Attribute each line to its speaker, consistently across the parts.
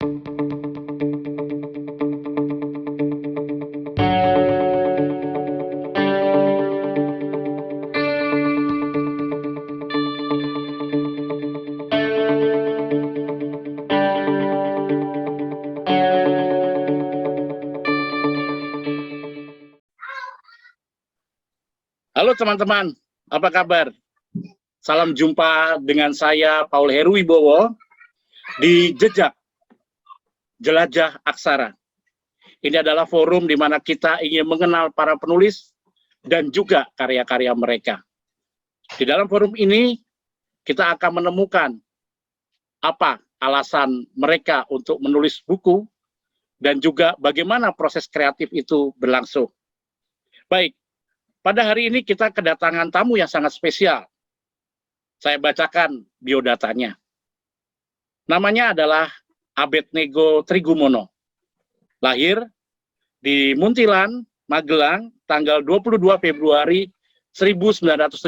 Speaker 1: Halo teman-teman, apa kabar? Salam jumpa dengan saya Paul Heru Wibowo di Jejak Jelajah Aksara. Ini adalah forum di mana kita ingin mengenal para penulis dan juga karya-karya mereka. Di dalam forum ini kita akan menemukan apa alasan mereka untuk menulis buku dan juga bagaimana proses kreatif itu berlangsung. Baik, pada hari ini kita kedatangan tamu yang sangat spesial. Saya bacakan biodatanya. Namanya adalah Abednego Trigumono. Lahir di Muntilan, Magelang, tanggal 22 Februari 1970.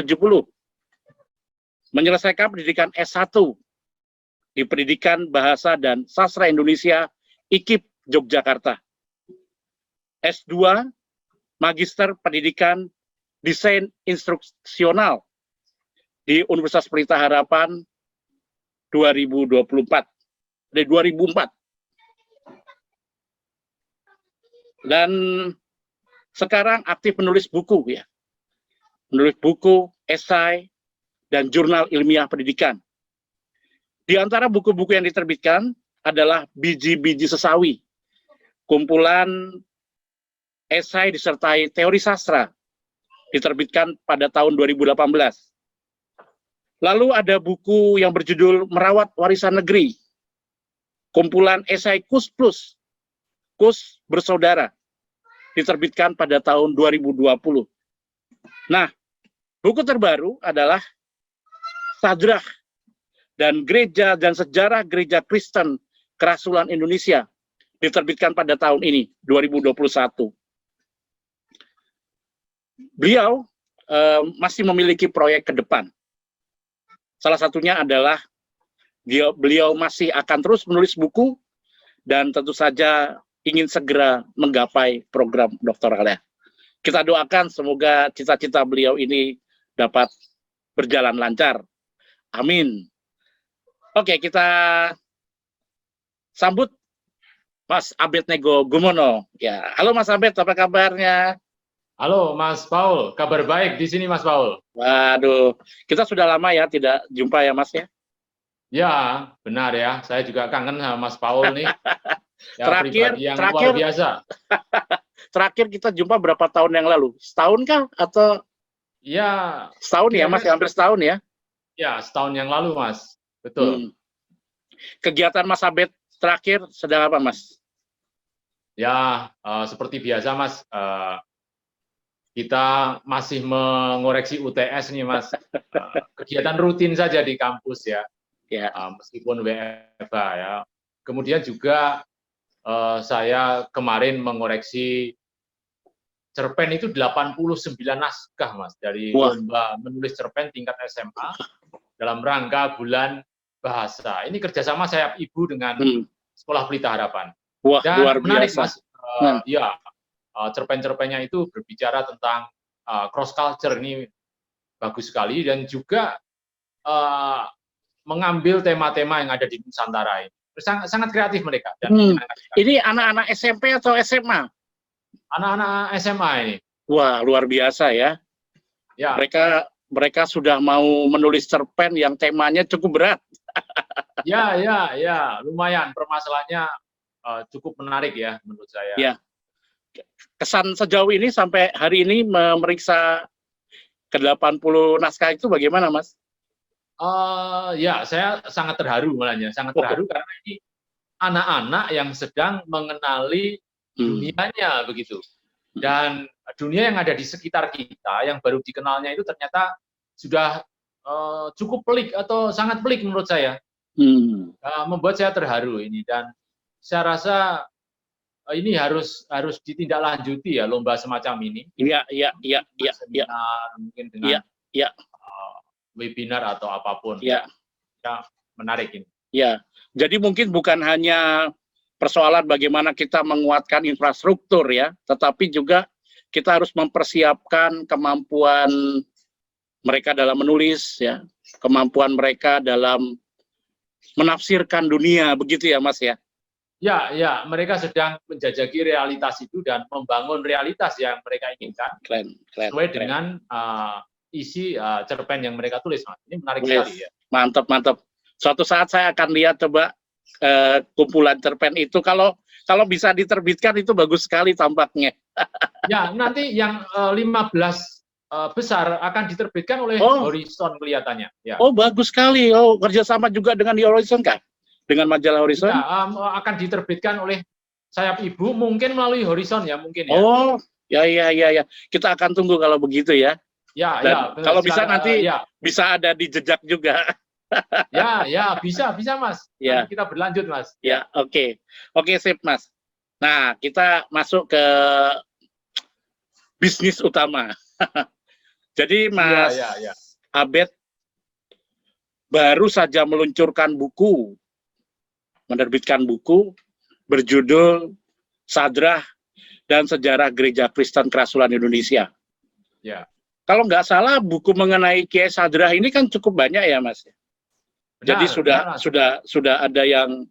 Speaker 1: Menyelesaikan pendidikan S1 di Pendidikan Bahasa dan Sastra Indonesia IKIP Yogyakarta. S2 Magister Pendidikan Desain Instruksional di Universitas Pelita Harapan 2004. Dan sekarang aktif menulis buku ya. Menulis buku, esai, dan jurnal ilmiah pendidikan. Di antara buku-buku yang diterbitkan adalah Biji-biji Sesawi, kumpulan esai disertai teori sastra, diterbitkan pada tahun 2018. Lalu ada buku yang berjudul Merawat Warisan Negeri, kumpulan esai Kus Plus, Kus Bersaudara, diterbitkan pada tahun 2020. Nah, buku terbaru adalah Sadrah dan Gereja dan Sejarah Gereja Kristen Kerasulan Indonesia, diterbitkan pada tahun ini, 2021. Beliau masih memiliki proyek ke depan. Salah satunya adalah beliau masih akan terus menulis buku dan tentu saja ingin segera menggapai program doktoralnya. Kita doakan semoga cita-cita beliau ini dapat berjalan lancar. Amin. Oke, kita sambut Mas Abednego Gumono. Ya, halo Mas Abed, apa kabarnya?
Speaker 2: Halo Mas Paul, kabar baik di sini Mas Paul.
Speaker 1: Waduh, kita sudah lama ya tidak jumpa ya Mas ya?
Speaker 2: Ya, benar ya. Saya juga kangen sama Mas Paul nih. Ya,
Speaker 1: Terakhir
Speaker 2: luar biasa.
Speaker 1: Terakhir kita jumpa berapa tahun yang lalu? Setahun kah? Atau
Speaker 2: ya
Speaker 1: setahun ya Mas? Hampir setahun ya?
Speaker 2: Ya, setahun yang lalu Mas. Betul.
Speaker 1: Kegiatan Mas Abed terakhir sedang apa Mas?
Speaker 2: Ya, seperti biasa Mas. Kita masih mengoreksi UTS nih Mas. Kegiatan rutin saja di kampus ya. Meskipun WFH ya. Kemudian juga saya kemarin mengoreksi cerpen itu 89 naskah Mas, dari lomba menulis cerpen tingkat SMA dalam rangka bulan bahasa. Ini kerjasama saya Ibu dengan Sekolah Pelita Harapan. Dan
Speaker 1: luar
Speaker 2: menarik
Speaker 1: biasa.
Speaker 2: Mas, ya cerpen-cerpennya itu berbicara tentang cross culture, ini bagus sekali, dan juga mengambil tema-tema yang ada di Nusantara ini. Sangat kreatif mereka. Dan
Speaker 1: ini anak-anak SMP atau SMA?
Speaker 2: Anak-anak SMA ini.
Speaker 1: Wah, luar biasa ya.
Speaker 2: Ya.
Speaker 1: Mereka sudah mau menulis cerpen yang temanya cukup berat.
Speaker 2: Ya, lumayan. Permasalahannya cukup menarik ya menurut saya.
Speaker 1: Ya. Kesan sejauh ini sampai hari ini memeriksa ke-80 naskah itu bagaimana, Mas?
Speaker 2: Ya, saya sangat terharu malahnya, sangat terharu karena ini anak-anak yang sedang mengenali dunianya begitu. Dan dunia yang ada di sekitar kita yang baru dikenalnya itu ternyata sudah cukup pelik atau sangat pelik menurut saya. Membuat saya terharu ini, dan saya rasa ini harus ditindaklanjuti ya lomba semacam ini.
Speaker 1: Iya.
Speaker 2: Mungkin dengan webinar atau apapun.
Speaker 1: Ya,
Speaker 2: menarik ini.
Speaker 1: Ya, jadi mungkin bukan hanya persoalan bagaimana kita menguatkan infrastruktur ya, tetapi juga kita harus mempersiapkan kemampuan mereka dalam menulis ya, kemampuan mereka dalam menafsirkan dunia, begitu ya Mas ya.
Speaker 2: Ya, ya, mereka sedang menjajaki realitas itu dan membangun realitas yang mereka inginkan sesuai dengan isi cerpen yang mereka tulis, Mas. Ini menarik sekali ya.
Speaker 1: Mantap, mantap. Suatu saat saya akan lihat coba kumpulan cerpen itu, kalau bisa diterbitkan itu bagus sekali tampaknya.
Speaker 2: Ya, nanti yang 15 besar akan diterbitkan oleh Horizon kelihatannya. Ya.
Speaker 1: Oh, bagus sekali. Oh, kerjasama juga dengan Horizon kah? Dengan majalah Horizon?
Speaker 2: Ya, akan diterbitkan oleh Sayap Ibu, mungkin melalui Horizon ya, mungkin ya.
Speaker 1: Oh, ya. Kita akan tunggu kalau begitu ya.
Speaker 2: Ya,
Speaker 1: dan
Speaker 2: ya.
Speaker 1: Kalau bisa nanti bisa ada di Jejak juga.
Speaker 2: Ya, bisa Mas.
Speaker 1: Ya.
Speaker 2: Nanti kita berlanjut, Mas.
Speaker 1: Ya, oke, sip Mas. Nah, kita masuk ke bisnis utama. Jadi Mas Abed baru saja menerbitkan buku berjudul Sadrah dan Sejarah Gereja Kristen Kerasulan Indonesia.
Speaker 2: Ya.
Speaker 1: Kalau nggak salah buku mengenai Kiai Sadrah ini kan cukup banyak ya Mas. Jadi sudah ada yang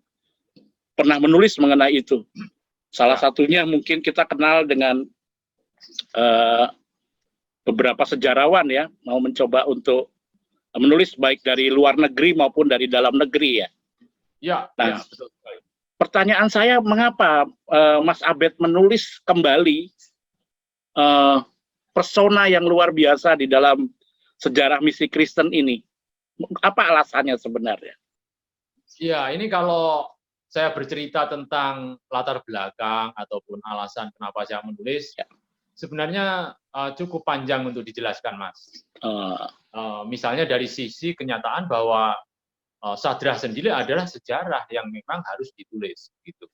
Speaker 1: pernah menulis mengenai itu. Salah satunya mungkin kita kenal dengan beberapa sejarawan ya, mau mencoba untuk menulis baik dari luar negeri maupun dari dalam negeri ya.
Speaker 2: Ya,
Speaker 1: nah,
Speaker 2: betul sekali.
Speaker 1: Pertanyaan saya, mengapa Mas Abed menulis kembali persona yang luar biasa di dalam sejarah misi Kristen ini? Apa alasannya sebenarnya?
Speaker 2: Ya, ini kalau saya bercerita tentang latar belakang ataupun alasan kenapa saya menulis, sebenarnya cukup panjang untuk dijelaskan, Mas. Misalnya dari sisi kenyataan bahwa Sadrah sendiri adalah sejarah yang memang harus ditulis, gitu.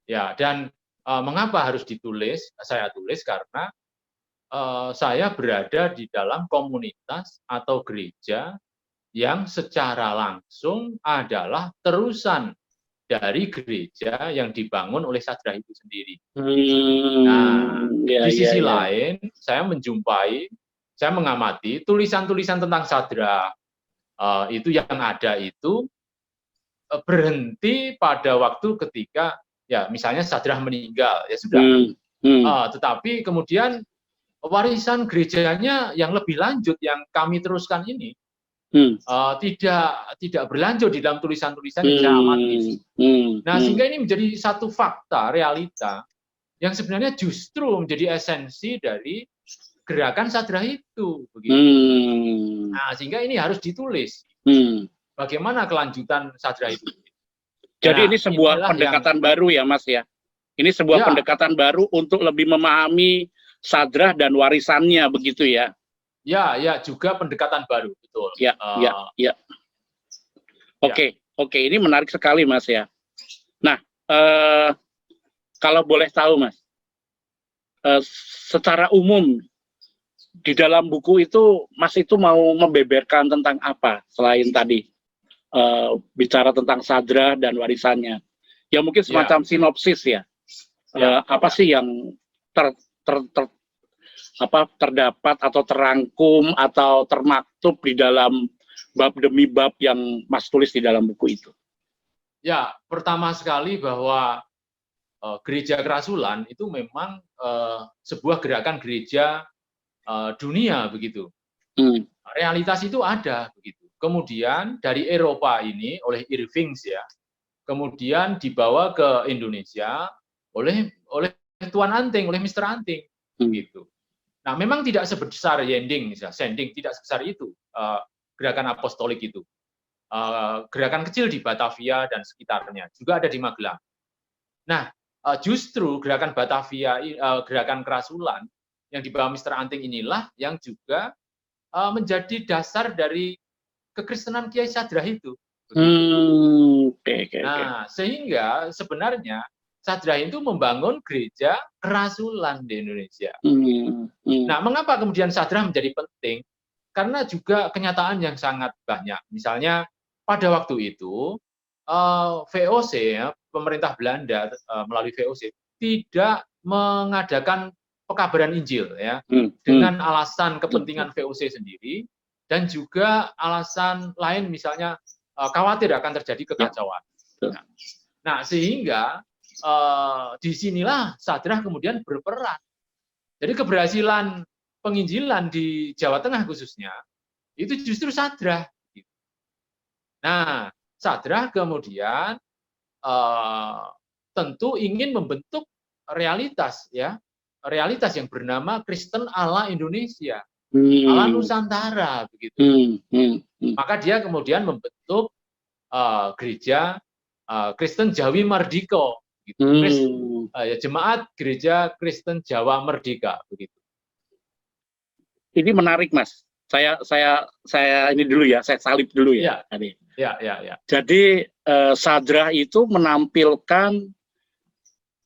Speaker 2: Ya, dan mengapa harus ditulis? Saya tulis karena saya berada di dalam komunitas atau gereja yang secara langsung adalah terusan dari gereja yang dibangun oleh Sadrah itu sendiri. Nah, di sisi lain, saya mengamati tulisan-tulisan tentang Sadrah itu yang ada itu berhenti pada waktu ketika ya misalnya Sadrah meninggal, ya sudah. Tetapi kemudian warisan gerejanya yang lebih lanjut yang kami teruskan ini tidak berlanjut di dalam tulisan-tulisan yang saya amati. Nah, sehingga ini menjadi satu fakta realita yang sebenarnya justru menjadi esensi dari gerakan Sadrah itu, begitu. Nah, sehingga ini harus ditulis. Bagaimana kelanjutan Sadrah itu?
Speaker 1: Jadi ini sebuah pendekatan baru ya, Mas ya. Ini sebuah pendekatan baru untuk lebih memahami Sadrah dan warisannya, begitu ya.
Speaker 2: Ya, juga pendekatan baru, betul.
Speaker 1: Ya. Oke, ini menarik sekali, Mas ya. Nah, kalau boleh tahu, Mas, secara umum di dalam buku itu, Mas itu mau membeberkan tentang apa selain tadi bicara tentang Sadrah dan warisannya? Ya mungkin semacam sinopsis ya. Apa sih yang terdapat atau terangkum atau termaktub di dalam bab demi bab yang Mas tulis di dalam buku itu?
Speaker 2: Ya, pertama sekali bahwa gereja kerasulan itu memang sebuah gerakan gereja dunia, begitu. Realitas itu ada, begitu. Kemudian dari Eropa ini oleh Irving ya, kemudian dibawa ke Indonesia oleh Tuan Anting, oleh Mr. Anting, gitu. Nah, memang tidak sebesar Sending, tidak sebesar itu gerakan apostolik itu. Gerakan kecil di Batavia dan sekitarnya, juga ada di Magelang. Nah, justru gerakan Batavia, gerakan kerasulan yang dibawa Mr. Anting inilah yang juga menjadi dasar dari kekristenan Kiai Sadrah itu. Nah, sehingga sebenarnya Sadrah itu membangun gereja kerasulan di Indonesia. Nah, mengapa kemudian Sadrah menjadi penting? Karena juga kenyataan yang sangat banyak. Misalnya pada waktu itu VOC ya, pemerintah Belanda melalui VOC tidak mengadakan pekabaran Injil ya dengan alasan kepentingan VOC sendiri dan juga alasan lain misalnya khawatir akan terjadi kekacauan. Nah, sehingga disinilah Sadrah kemudian berperan. Jadi keberhasilan penginjilan di Jawa Tengah khususnya itu justru Sadrah. Nah, Sadrah kemudian tentu ingin membentuk realitas ya, realitas yang bernama Kristen ala Indonesia, ala Nusantara begitu. Maka dia kemudian membentuk gereja Kristen Jawi Mardika, gitu. Jemaat Gereja Kristen Jawa Merdeka begitu.
Speaker 1: Ini menarik, Mas. Saya ini dulu ya, saya salib dulu ya.
Speaker 2: Ya.
Speaker 1: Jadi Sadrah itu menampilkan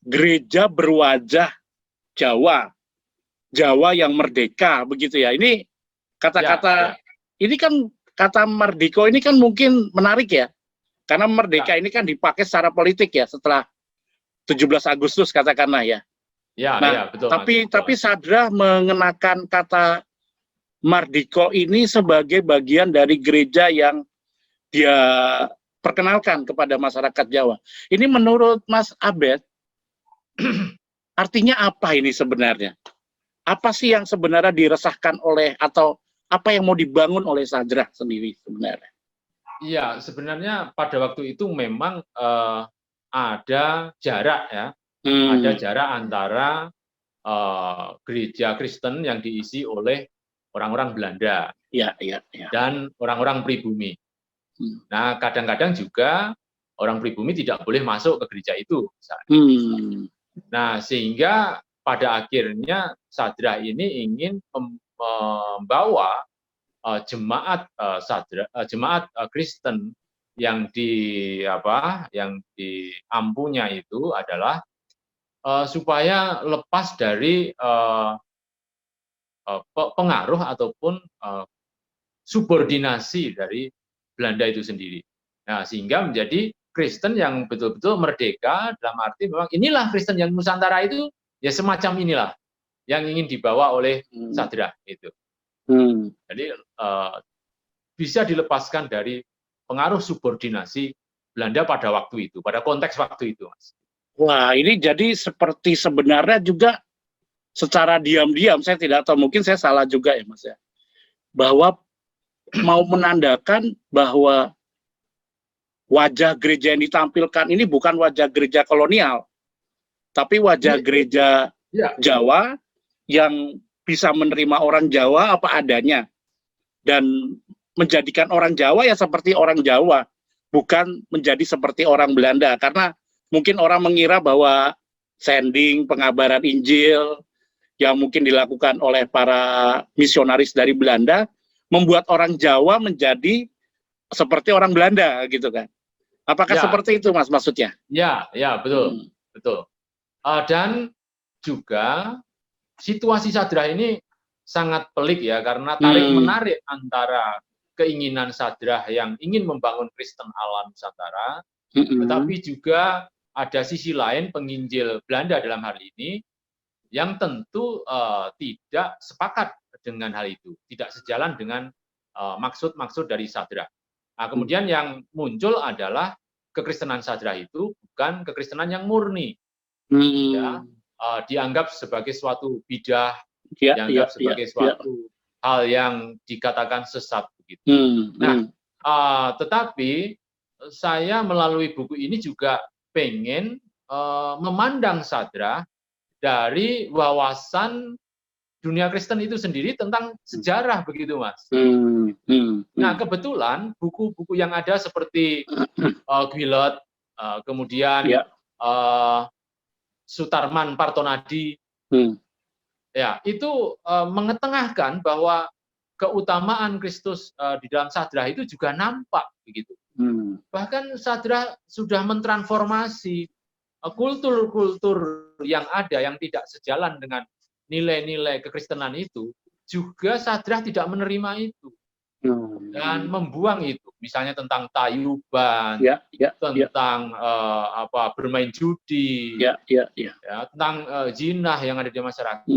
Speaker 1: gereja berwajah Jawa yang merdeka begitu ya. Ini kata-kata ini kan kata merdeka ini kan mungkin menarik ya. Karena merdeka ini kan dipakai secara politik ya setelah 17 Agustus katakanlah ya.
Speaker 2: Betul.
Speaker 1: Tapi Sadrah mengenakan kata mardika ini sebagai bagian dari gereja yang dia perkenalkan kepada masyarakat Jawa. Ini menurut Mas Abed artinya apa ini sebenarnya? Apa sih yang sebenarnya diresahkan oleh atau apa yang mau dibangun oleh Sadrah sendiri sebenarnya?
Speaker 2: Iya, sebenarnya pada waktu itu memang ada jarak ya, ada jarak antara gereja Kristen yang diisi oleh orang-orang Belanda dan orang-orang pribumi. Nah, kadang-kadang juga orang pribumi tidak boleh masuk ke gereja itu. Nah, sehingga pada akhirnya Sadrah ini ingin membawa jemaat Kristen yang diampunya itu adalah supaya lepas dari pengaruh ataupun subordinasi dari Belanda itu sendiri. Nah, sehingga menjadi Kristen yang betul-betul merdeka dalam arti memang inilah Kristen yang Nusantara itu ya semacam inilah yang ingin dibawa oleh Sadrah itu. Jadi bisa dilepaskan dari pengaruh subordinasi Belanda pada waktu itu, pada konteks waktu itu, Mas.
Speaker 1: Wah, ini jadi seperti sebenarnya juga secara diam-diam, saya tidak tahu, mungkin saya salah juga ya, Mas ya, bahwa mau menandakan bahwa wajah gereja yang ditampilkan ini bukan wajah gereja kolonial, tapi wajah gereja Jawa yang bisa menerima orang Jawa apa adanya dan menjadikan orang Jawa ya seperti orang Jawa, bukan menjadi seperti orang Belanda. Karena mungkin orang mengira bahwa sending pengabaran Injil yang mungkin dilakukan oleh para misionaris dari Belanda membuat orang Jawa menjadi seperti orang Belanda gitu kan. Apakah seperti itu, Mas, maksudnya?
Speaker 2: Ya, betul. Betul. Dan juga situasi Sadrah ini sangat pelik ya, karena tarik-menarik antara keinginan Sadrah yang ingin membangun Kristen ala Nusantara, tetapi juga ada sisi lain penginjil Belanda dalam hal ini yang tentu tidak sepakat dengan hal itu, tidak sejalan dengan maksud-maksud dari Sadrah. Nah, kemudian yang muncul adalah kekristenan Sadrah itu bukan kekristenan yang murni, dianggap sebagai suatu bidah, dianggap sebagai suatu hal yang dikatakan sesat begitu. Nah, tetapi saya melalui buku ini juga pengen memandang Sadrah dari wawasan dunia Kristen itu sendiri tentang sejarah begitu, Mas. Nah, kebetulan buku-buku yang ada seperti Guilot, kemudian Sutarman Partonadi, ya itu mengetengahkan bahwa keutamaan Kristus di dalam Sadrah itu juga nampak begitu. Bahkan Sadrah sudah mentransformasi kultur-kultur yang ada yang tidak sejalan dengan nilai-nilai kekristenan itu, juga Sadrah tidak menerima itu. dan membuang itu, misalnya tentang tayuban, tentang bermain judi, tentang zina yang ada di masyarakat.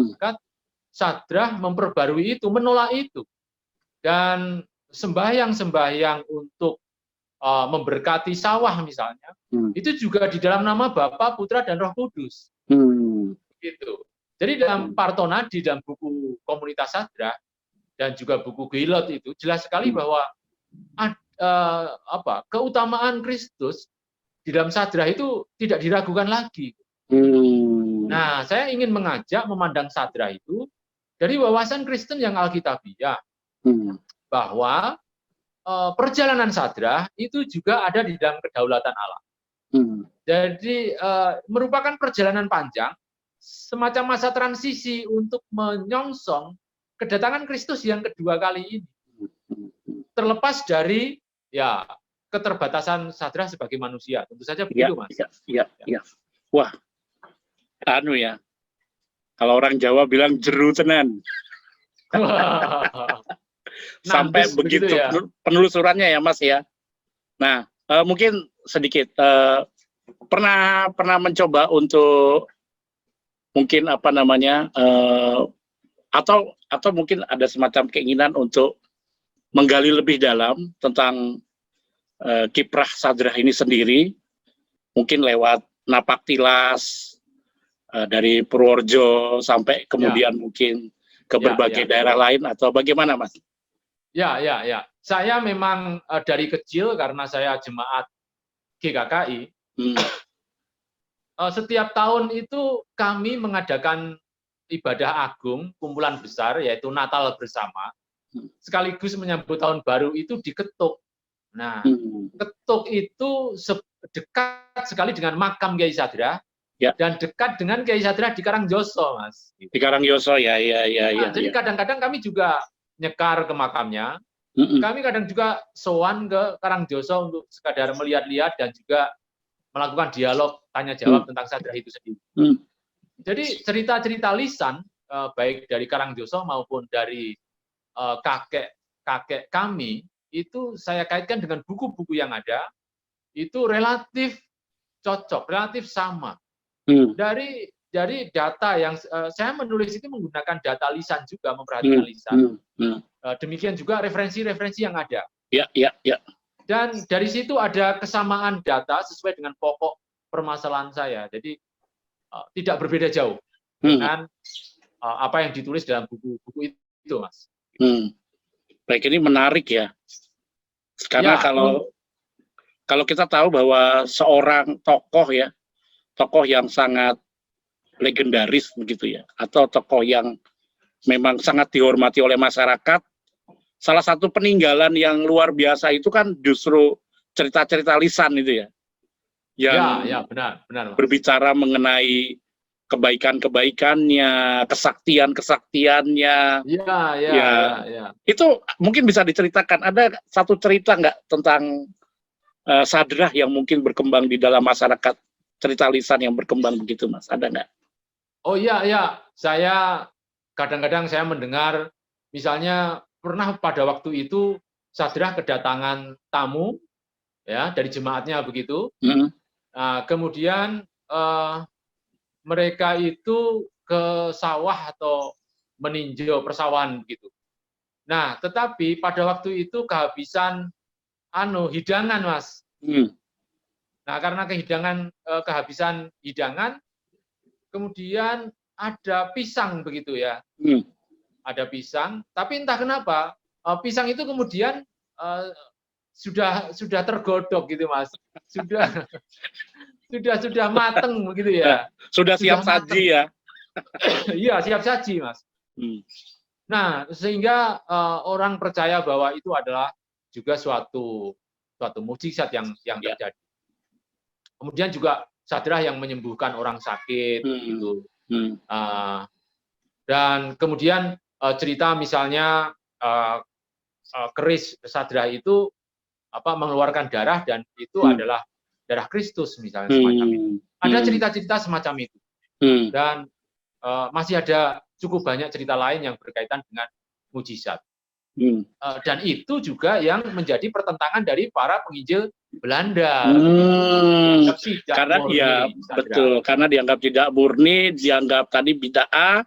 Speaker 2: Sadrah memperbarui itu, menolak itu, dan sembahyang untuk memberkati sawah misalnya, itu juga di dalam nama Bapa, Putra, dan Roh Kudus. Gitu. Jadi dalam Partonadi, dalam buku Komunitas Sadrah dan juga buku Gelot itu jelas sekali bahwa keutamaan Kristus di dalam Sadrah itu tidak diragukan lagi. Nah, saya ingin mengajak memandang Sadrah itu dari wawasan Kristen yang Alkitabiah, bahwa perjalanan Sadrah itu juga ada di dalam kedaulatan Allah. Jadi merupakan perjalanan panjang, semacam masa transisi untuk menyongsong kedatangan Kristus yang kedua kali ini. Terlepas dari keterbatasan Sadrah sebagai manusia, tentu saja begitu, Mas.
Speaker 1: Wah, kalau orang Jawa bilang jeru tenan. Sampai begitu ya? Penelusurannya ya, Mas ya. Nah, mungkin sedikit pernah mencoba untuk mungkin atau mungkin ada semacam keinginan untuk menggali lebih dalam tentang kiprah Sadrah ini sendiri, mungkin lewat napak tilas dari Purworejo sampai kemudian mungkin ke berbagai daerah lain, atau bagaimana, Mas?
Speaker 2: Ya. Saya memang dari kecil, karena saya jemaat GKKI, setiap tahun itu kami mengadakan ibadah agung, kumpulan besar, yaitu Natal bersama, sekaligus menyambut tahun baru itu di Ketuk. Nah, Ketuk itu dekat sekali dengan makam Kiai Sadrah, dan dekat dengan Kiai Sadrah di Karangjoso, Mas.
Speaker 1: Di Karangjoso, ya.
Speaker 2: Jadi kadang-kadang kami juga nyekar ke makamnya. Kami kadang juga sowan ke Karangjoso untuk sekadar melihat-lihat dan juga melakukan dialog tanya jawab tentang Sadrah itu sendiri. Jadi cerita-cerita lisan baik dari Karangjoso maupun dari kakek kami itu saya kaitkan dengan buku-buku yang ada, itu relatif cocok, relatif sama. Dari data yang saya menulis itu menggunakan data lisan juga, memperhatikan lisan. Demikian juga referensi-referensi yang ada. Dan dari situ ada kesamaan data sesuai dengan pokok permasalahan saya. Jadi tidak berbeda jauh dengan apa yang ditulis dalam buku-buku itu, Mas.
Speaker 1: Baik, ini menarik ya. Karena kalau kita tahu bahwa seorang tokoh yang sangat legendaris begitu ya, atau tokoh yang memang sangat dihormati oleh masyarakat, salah satu peninggalan yang luar biasa itu kan justru cerita-cerita lisan itu ya, yang
Speaker 2: benar,
Speaker 1: berbicara mengenai kebaikan-kebaikannya, kesaktian-kesaktiannya. Itu mungkin bisa diceritakan, ada satu cerita nggak tentang Sadrah yang mungkin berkembang di dalam masyarakat, cerita lisan yang berkembang begitu, Mas, ada nggak?
Speaker 2: Oh iya, saya kadang-kadang saya mendengar, misalnya pernah pada waktu itu Sadrah kedatangan tamu ya dari jemaatnya begitu. Nah, kemudian mereka itu ke sawah atau meninjau persawahan begitu. Nah, tetapi pada waktu itu kehabisan hidangan, Mas. Nah, karena kehabisan hidangan, kemudian ada pisang begitu ya. Ada pisang, tapi entah kenapa pisang itu kemudian sudah tergodok gitu, Mas. Sudah mateng begitu ya.
Speaker 1: Sudah siap saji ya.
Speaker 2: Iya, siap saji, Mas. Nah, sehingga orang percaya bahwa itu adalah juga suatu mukjizat yang terjadi. Kemudian juga Sadrah yang menyembuhkan orang sakit gitu. Dan kemudian cerita misalnya keris Sadrah itu mengeluarkan darah, dan itu adalah darah Kristus misalnya, semacam itu. Ada cerita-cerita semacam itu. Dan masih ada cukup banyak cerita lain yang berkaitan dengan mujizat. Dan itu juga yang menjadi pertentangan dari para penginjil Belanda.
Speaker 1: Hmm,
Speaker 2: Tidak
Speaker 1: karena
Speaker 2: murni,
Speaker 1: ya
Speaker 2: Sandra.
Speaker 1: betul, karena dianggap tidak murni, dianggap tadi bid'ah,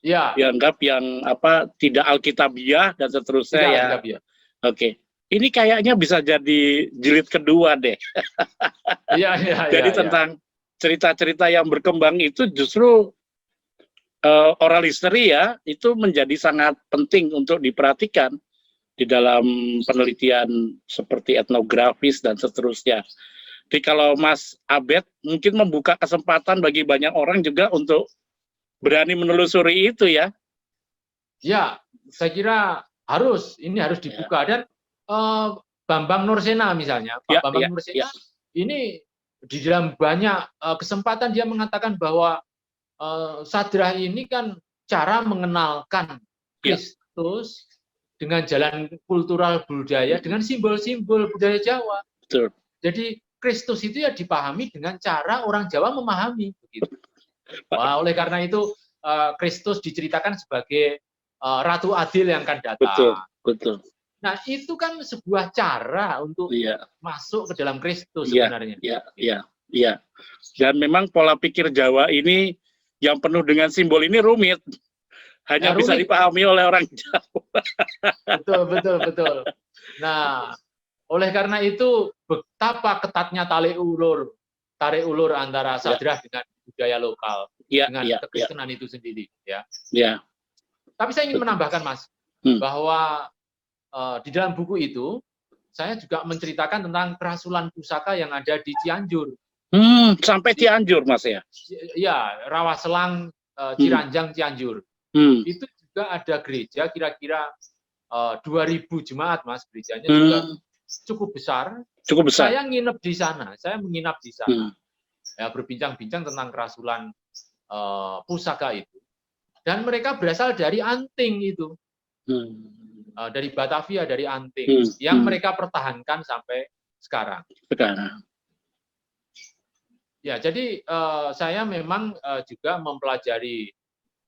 Speaker 2: Ya,
Speaker 1: dianggap yang apa tidak alkitabiah dan seterusnya
Speaker 2: tidak
Speaker 1: ya.
Speaker 2: alkitabiah.
Speaker 1: Oke. Ini kayaknya bisa jadi jilid kedua deh.
Speaker 2: Iya,
Speaker 1: Jadi tentang cerita-cerita yang berkembang itu justru oral history ya, itu menjadi sangat penting untuk diperhatikan di dalam penelitian seperti etnografis dan seterusnya. Jadi kalau Mas Abed mungkin membuka kesempatan bagi banyak orang juga untuk berani menelusuri itu ya.
Speaker 2: Ya, saya kira ini harus dibuka. Dan Bambang Nursena misalnya, Pak Bambang Nursena ini di dalam banyak kesempatan dia mengatakan bahwa Sadrah ini kan cara mengenalkan Kristus dengan jalan kultural budaya, dengan simbol-simbol budaya Jawa.
Speaker 1: Betul.
Speaker 2: Jadi Kristus itu ya dipahami dengan cara orang Jawa memahami. Begitu. Wah, oleh karena itu Kristus diceritakan sebagai Ratu Adil yang akan datang.
Speaker 1: Betul, betul.
Speaker 2: Nah, itu kan sebuah cara untuk masuk ke dalam Kristus sebenarnya.
Speaker 1: Iya. Dan memang pola pikir Jawa ini yang penuh dengan simbol ini rumit. Hanya bisa dipahami oleh orang Jawa.
Speaker 2: Betul. Nah, oleh karena itu betapa ketatnya tarik ulur antara Sadrah dengan budaya lokal, dengan kekristenan itu sendiri. Tapi saya ingin menambahkan, Mas, bahwa di dalam buku itu saya juga menceritakan tentang kerasulan pusaka yang ada di Cianjur.
Speaker 1: Sampai Cianjur, Mas ya?
Speaker 2: Ya, Rawaselang, Ciranjang, Cianjur. Itu juga ada gereja kira-kira 2.000 jemaat, Mas. Gerejanya juga cukup besar. Saya menginap di sana. Ya, berbincang-bincang tentang kerasulan pusaka itu. Dan mereka berasal dari Anting itu. Dari Batavia, dari Anting. Yang mereka pertahankan sampai sekarang. Ya, jadi saya memang juga mempelajari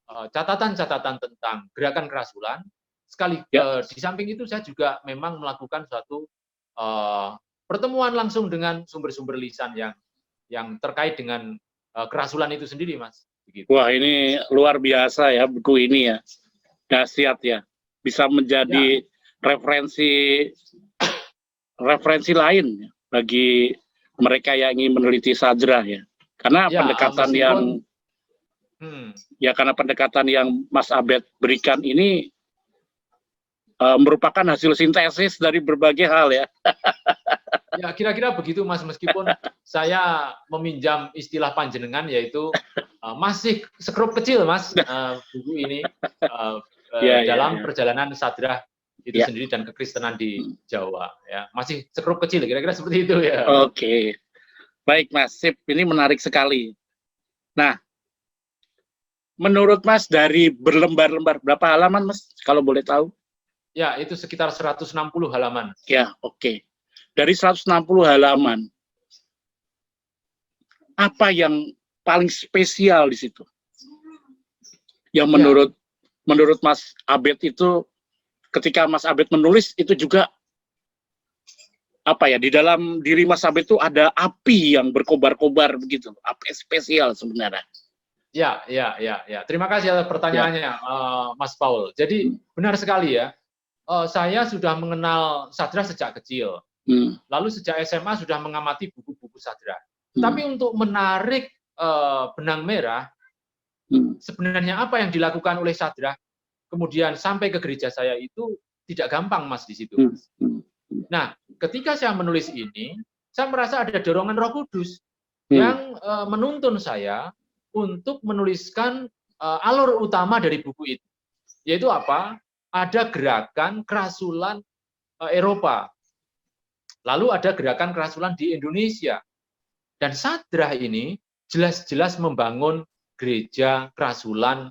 Speaker 2: catatan-catatan tentang gerakan kerasulan. Di samping itu saya juga memang melakukan suatu pertemuan langsung dengan sumber-sumber lisan yang terkait dengan kerasulan itu sendiri, Mas. Begitu.
Speaker 1: Wah, ini luar biasa ya buku ini ya. Dahsyat ya. Bisa menjadi referensi lain ya, bagi mereka yang ingin meneliti Sadrah ya. Karena pendekatan karena pendekatan yang Mas Abed berikan ini merupakan hasil sintesis dari berbagai hal ya.
Speaker 2: Ya, kira-kira begitu, Mas. Meskipun saya meminjam istilah panjenengan, yaitu masih sekrup kecil, Mas, buku ini dalam perjalanan Sadrah itu sendiri dan kekristenan di Jawa. Ya, masih sekrup kecil, kira-kira seperti itu ya.
Speaker 1: Oke. Baik, Mas. Sip, ini menarik sekali. Nah, menurut Mas dari berlembar-lembar, berapa halaman, Mas, kalau boleh tahu?
Speaker 2: Ya, itu sekitar 160 halaman.
Speaker 1: Ya, oke. Dari 160 halaman, apa yang paling spesial di situ? Yang menurut Mas Abed itu, ketika Mas Abed menulis, itu juga apa ya, di dalam diri Mas Abed itu ada api yang berkobar-kobar begitu, api spesial sebenarnya.
Speaker 2: Ya. Terima kasih atas pertanyaannya, Mas Paul. Jadi benar sekali ya, saya sudah mengenal Sadrah sejak kecil. Lalu sejak SMA sudah mengamati buku-buku Sadrah. Tapi untuk menarik benang merah, sebenarnya apa yang dilakukan oleh Sadrah, kemudian sampai ke gereja saya itu tidak gampang, Mas, di situ. Nah, ketika saya menulis ini, saya merasa ada dorongan Roh Kudus yang menuntun saya untuk menuliskan alur utama dari buku itu. Yaitu apa? Ada gerakan kerasulan Eropa. Lalu ada gerakan kerasulan di Indonesia. Dan Sadrah ini jelas-jelas membangun gereja kerasulan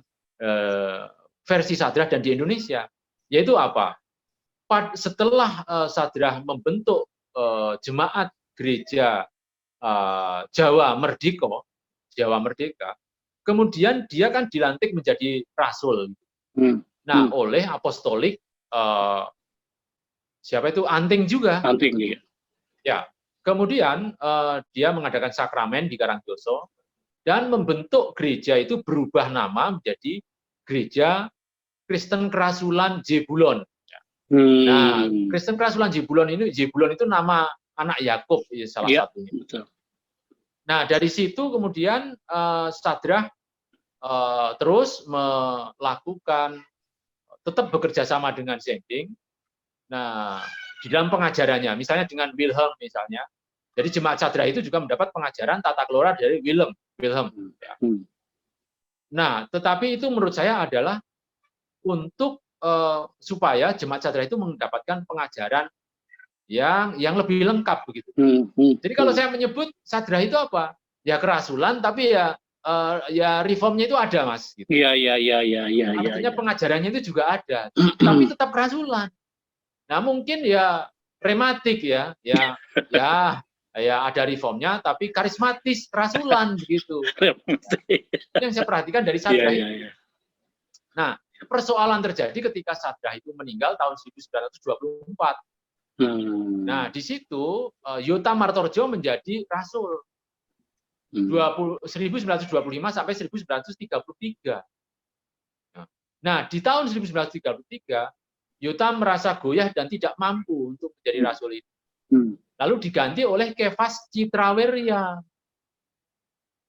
Speaker 2: versi Sadrah dan di Indonesia. Yaitu apa? Setelah Sadrah membentuk jemaat gereja Jawa Merdeka, kemudian dia kan dilantik menjadi rasul. Nah, oleh apostolik siapa itu Anting juga.
Speaker 1: Anting ya.
Speaker 2: Ya. Kemudian dia mengadakan sakramen di Karangjoso dan membentuk gereja itu berubah nama menjadi Gereja Kristen Kerasulan Jebulon. Nah, Kristen Kerasulan Jebulon itu nama anak Yakub salah satunya.
Speaker 1: Betul.
Speaker 2: Nah, dari situ kemudian Sadrah terus melakukan tetap bekerja sama dengan Zengding. Nah, di dalam pengajarannya, misalnya dengan Wilhelm misalnya, jadi Jemaat Sadrah itu juga mendapat pengajaran tata kelola dari Wilhelm. Ya. Nah, tetapi itu menurut saya adalah untuk supaya Jemaat Sadrah itu mendapatkan pengajaran yang lebih lengkap begitu. Jadi kalau saya menyebut Sadrah itu apa? Ya kerasulan, tapi ya reformnya itu ada, Mas. Gitu.
Speaker 1: Iya.
Speaker 2: Artinya pengajarannya itu juga ada, tapi tetap kerasulan. Nah mungkin ya rematik ya ada reformnya, tapi karismatis kerasulan begitu. Yang saya perhatikan dari Sadrah itu. Nah, persoalan terjadi ketika Sadrah itu meninggal tahun 1924. Nah, di situ Yota Martorjo menjadi rasul 1925 sampai 1933. Nah, di tahun 1933 Yota merasa goyah dan tidak mampu untuk menjadi rasul itu. Lalu diganti oleh Kefas Citrawerya.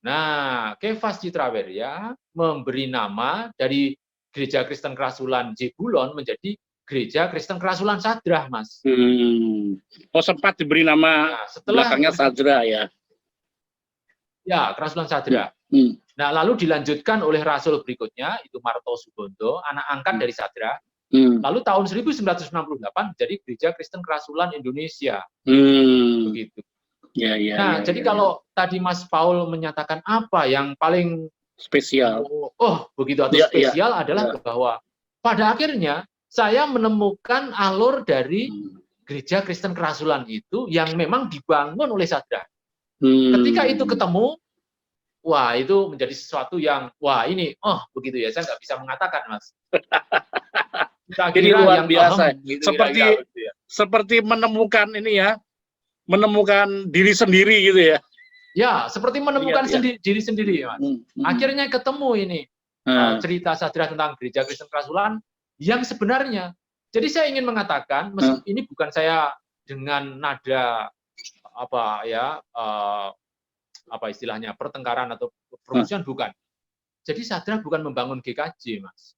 Speaker 2: Nah, Kefas Citrawerya memberi nama dari Gereja Kristen Kerasulan Jebulon menjadi Gereja Kristen Kerasulan Sadrah, Mas.
Speaker 1: Oh, sempat diberi nama belakangnya Sadrah ya?
Speaker 2: Ya, Kerasulan Sadrah. Nah, lalu dilanjutkan oleh rasul berikutnya, itu Marto Subondo, anak angkat dari Sadrah. Lalu tahun 1968 menjadi Gereja Kristen Kerasulan Indonesia. Begitu. Jadi kalau tadi Mas Paul menyatakan apa yang paling
Speaker 1: spesial,
Speaker 2: begitu atau spesial adalah bahwa pada akhirnya saya menemukan alur dari Gereja Kristen Kerasulan itu yang memang dibangun oleh Sadrah. Ketika itu ketemu, wah itu menjadi sesuatu yang ini begitu ya, saya nggak bisa mengatakan, Mas.
Speaker 1: Ini luar biasa, seperti menemukan ini ya, menemukan diri sendiri gitu ya.
Speaker 2: Ya, seperti menemukan diri sendiri, Mas. Akhirnya ketemu ini cerita Sadrah tentang Gereja Kristen Kerasulan yang sebenarnya. Jadi saya ingin mengatakan, ini bukan saya dengan nada apa istilahnya pertengkaran atau permusuhan, bukan. Jadi Sadrah bukan membangun GKJ, Mas.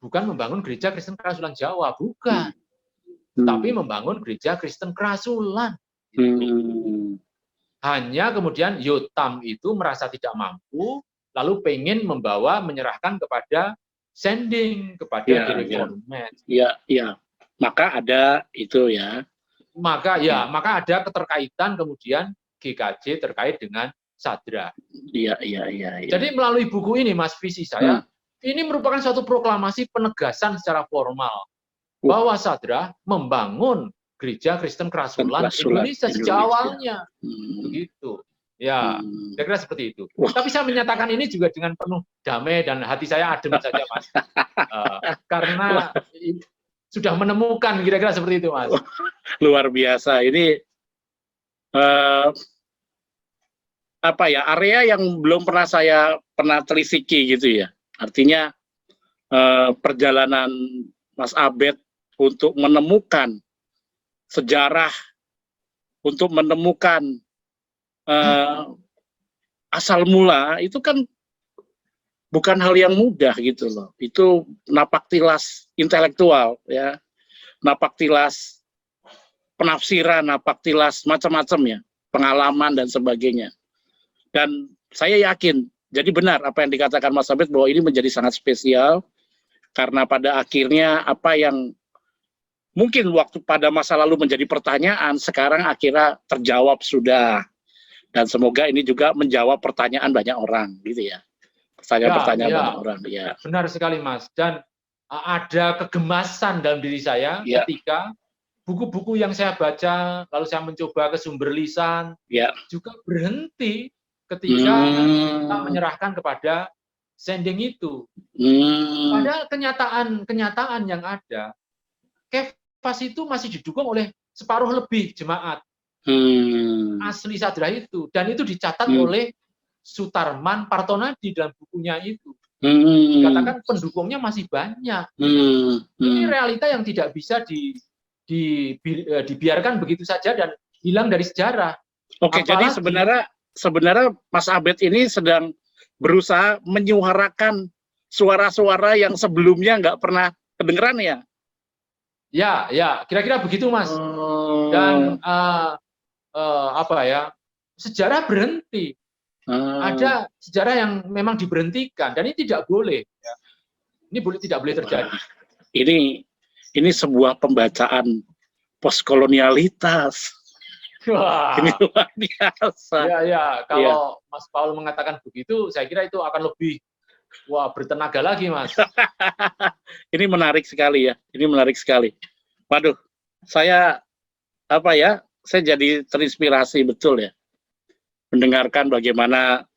Speaker 2: Bukan membangun Gereja Kristen Kerasulan Jawa, bukan. Tapi membangun Gereja Kristen Kerasulan. Hanya kemudian Yotam itu merasa tidak mampu, lalu pengen menyerahkan kepada Zengding, kepada Reformat.
Speaker 1: Iya. Maka ada itu ya.
Speaker 2: Maka ada keterkaitan kemudian GKJ terkait dengan Sadrah.
Speaker 1: Iya.
Speaker 2: Jadi melalui buku ini, Mas, visi saya, ini merupakan suatu proklamasi penegasan secara formal bahwa Sadrah membangun Gereja Kristen Kerasulan Indonesia sejak awalnya. Begitu. Ya, kira-kira seperti itu. Tapi saya menyatakan ini juga dengan penuh damai dan hati saya adem saja, Mas. Karena sudah menemukan kira-kira seperti itu, Mas.
Speaker 1: Luar biasa. Ini area yang belum pernah saya telisiki gitu ya. Artinya perjalanan Mas Abed untuk menemukan sejarah, untuk menemukan asal mula, itu kan bukan hal yang mudah gitu loh. Itu napaktilas intelektual ya, napaktilas penafsiran, napaktilas macam-macam ya, pengalaman dan sebagainya. Dan saya yakin, jadi benar apa yang dikatakan Mas Abed bahwa ini menjadi sangat spesial karena pada akhirnya apa yang mungkin waktu pada masa lalu menjadi pertanyaan, sekarang akhirnya terjawab sudah. Dan semoga ini juga menjawab pertanyaan banyak orang, gitu ya. Pertanyaan-pertanyaan banyak orang. Ya.
Speaker 2: Benar sekali, Mas. Dan ada kegemasan dalam diri saya ketika buku-buku yang saya baca, lalu saya mencoba ke sumber lisan, juga berhenti ketika kita menyerahkan kepada sending itu.
Speaker 1: Hmm.
Speaker 2: Padahal kenyataan yang ada, Kefas itu masih didukung oleh separuh lebih jemaat asli Sadrah itu, dan itu dicatat oleh Sutarman Partonadi dalam bukunya itu. Dikatakan pendukungnya masih banyak. Ini realita yang tidak bisa dibiarkan begitu saja dan hilang dari sejarah.
Speaker 1: Oke, jadi sebenarnya Mas Abed ini sedang berusaha menyuarakan suara-suara yang sebelumnya nggak pernah kedengeran ya?
Speaker 2: Ya, kira-kira begitu, Mas. Dan apa ya? Sejarah berhenti. Ada sejarah yang memang diberhentikan dan ini tidak boleh. Ini tidak boleh terjadi.
Speaker 1: Ini sebuah pembacaan postkolonialitas.
Speaker 2: Wah.
Speaker 1: Ini luar biasa.
Speaker 2: Ya. Kalau Mas Paul mengatakan begitu, saya kira itu akan lebih bertenaga lagi, Mas.
Speaker 1: Ini menarik sekali ya. Ini menarik sekali. Waduh, saya jadi terinspirasi betul ya. Mendengarkan bagaimana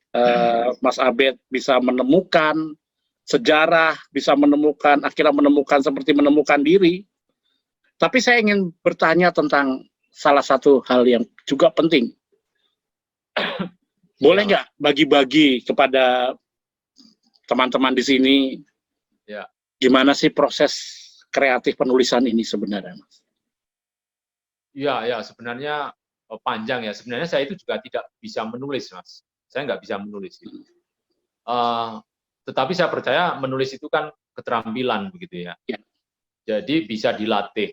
Speaker 1: Mas Abed bisa menemukan sejarah, akhirnya menemukan seperti menemukan diri. Tapi saya ingin bertanya tentang salah satu hal yang juga penting. Boleh nggak bagi-bagi kepada teman-teman di sini, gimana sih proses kreatif penulisan ini sebenarnya, Mas?
Speaker 2: Ya, sebenarnya panjang ya. Sebenarnya saya itu juga tidak bisa menulis, Mas. Saya nggak bisa menulis. Tetapi saya percaya menulis itu kan keterampilan begitu ya. Jadi bisa dilatih.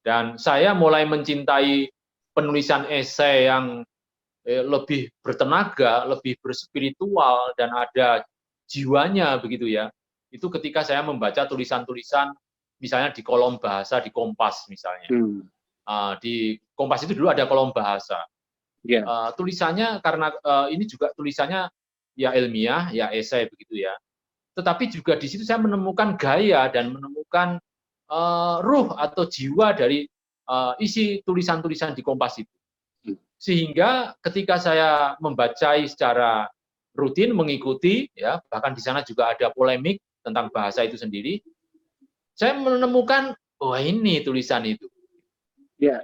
Speaker 2: Dan saya mulai mencintai penulisan esai yang lebih bertenaga, lebih berspiritual dan ada jiwanya begitu ya. Itu ketika saya membaca tulisan-tulisan misalnya di kolom bahasa di Kompas misalnya. Di Kompas itu dulu ada kolom bahasa. Tulisannya karena ini juga tulisannya ya ilmiah, ya esai begitu ya. Tetapi juga di situ saya menemukan gaya dan menemukan ruh atau jiwa dari isi tulisan-tulisan di Kompas itu. Sehingga ketika saya membaca secara rutin, mengikuti, ya bahkan di sana juga ada polemik tentang bahasa itu sendiri, saya menemukan, ini tulisan itu.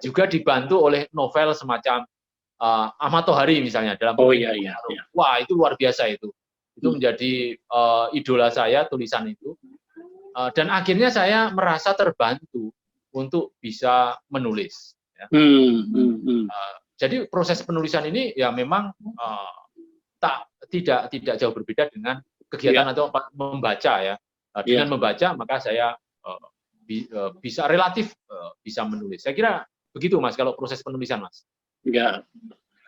Speaker 2: Juga dibantu oleh novel semacam Ahmad Tohari misalnya dalam wah itu luar biasa itu menjadi idola saya tulisan itu dan akhirnya saya merasa terbantu untuk bisa menulis jadi proses penulisan ini ya memang tidak jauh berbeda dengan kegiatan atau membaca ya dengan membaca maka saya bisa relatif bisa menulis. Saya kira begitu, Mas, kalau proses penulisan, Mas.
Speaker 1: Ya,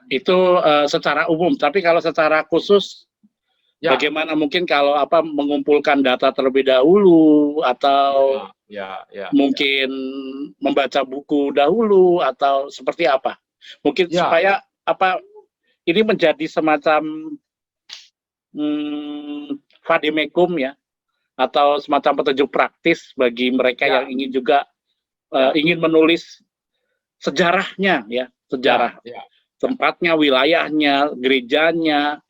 Speaker 1: itu secara umum. Tapi kalau secara khusus, bagaimana mungkin kalau mengumpulkan data terlebih dahulu atau mungkin membaca buku dahulu atau seperti apa? Mungkin supaya ini menjadi semacam vademekum ya. Atau semacam petunjuk praktis bagi mereka yang ingin juga ingin menulis sejarahnya ya, tempatnya, wilayahnya, gerejanya,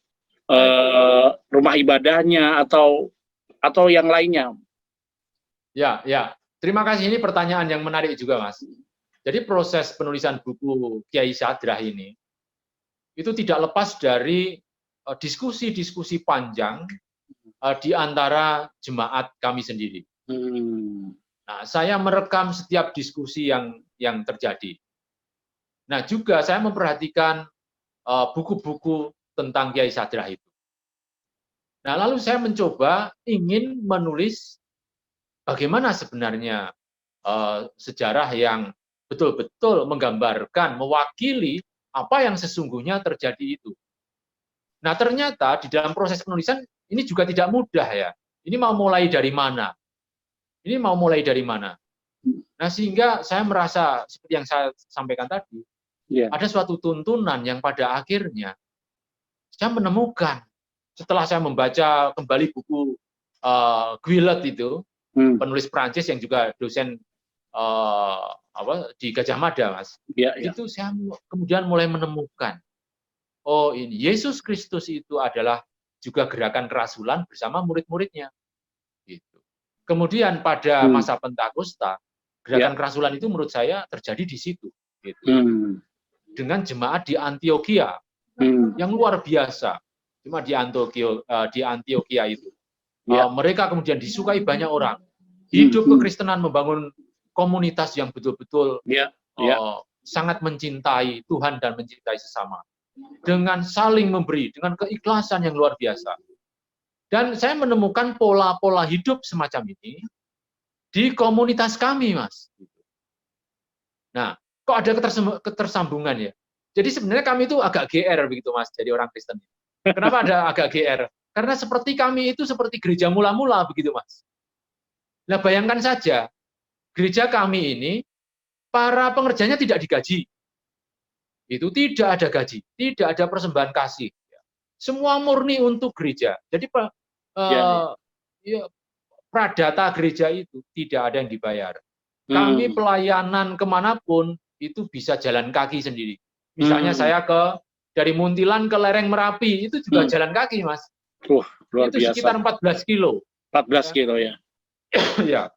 Speaker 1: rumah ibadahnya atau yang lainnya.
Speaker 2: Ya. Terima kasih, ini pertanyaan yang menarik juga, Mas. Jadi proses penulisan buku Kiai Sadrah ini itu tidak lepas dari diskusi-diskusi panjang di antara jemaat kami sendiri. Nah, saya merekam setiap diskusi yang terjadi. Nah, juga saya memperhatikan buku-buku tentang Kiai Sadrah itu. Nah, lalu saya mencoba ingin menulis bagaimana sebenarnya sejarah yang betul-betul menggambarkan, mewakili apa yang sesungguhnya terjadi itu. Nah, ternyata di dalam proses penulisan ini juga tidak mudah ya. Ini mau mulai dari mana? Nah, sehingga saya merasa seperti yang saya sampaikan tadi, ada suatu tuntunan yang pada akhirnya saya menemukan setelah saya membaca kembali buku Guillet itu, penulis Prancis yang juga dosen di Gajah Mada, Mas. Itu saya kemudian mulai menemukan, ini Yesus Kristus itu adalah juga gerakan kerasulan bersama murid-muridnya. Gitu. Kemudian pada masa Pentakosta, gerakan kerasulan itu menurut saya terjadi di situ. Gitu. Dengan jemaat di Antioquia yang luar biasa. Cuma di Antioquia itu. Mereka kemudian disukai banyak orang. Hidup kekristenan, membangun komunitas yang betul-betul sangat mencintai Tuhan dan mencintai sesama. Dengan saling memberi, dengan keikhlasan yang luar biasa. Dan saya menemukan pola-pola hidup semacam ini di komunitas kami, Mas. Nah, kok ada ketersambungan ya? Jadi sebenarnya kami itu agak GR begitu, Mas, jadi orang Kristen. Kenapa ada agak GR? Karena seperti kami itu seperti gereja mula-mula begitu, Mas. Nah, bayangkan saja, gereja kami ini para pengerjanya tidak digaji. Itu tidak ada gaji, tidak ada persembahan kasih. Semua murni untuk gereja. Jadi pradata gereja itu tidak ada yang dibayar. Kami pelayanan kemanapun itu bisa jalan kaki sendiri. Misalnya saya dari Muntilan ke lereng Merapi itu juga jalan kaki, Mas.
Speaker 1: Luar
Speaker 2: itu
Speaker 1: biasa.
Speaker 2: Sekitar 14 kilo.
Speaker 1: 14 kilo ya.
Speaker 2: Ya.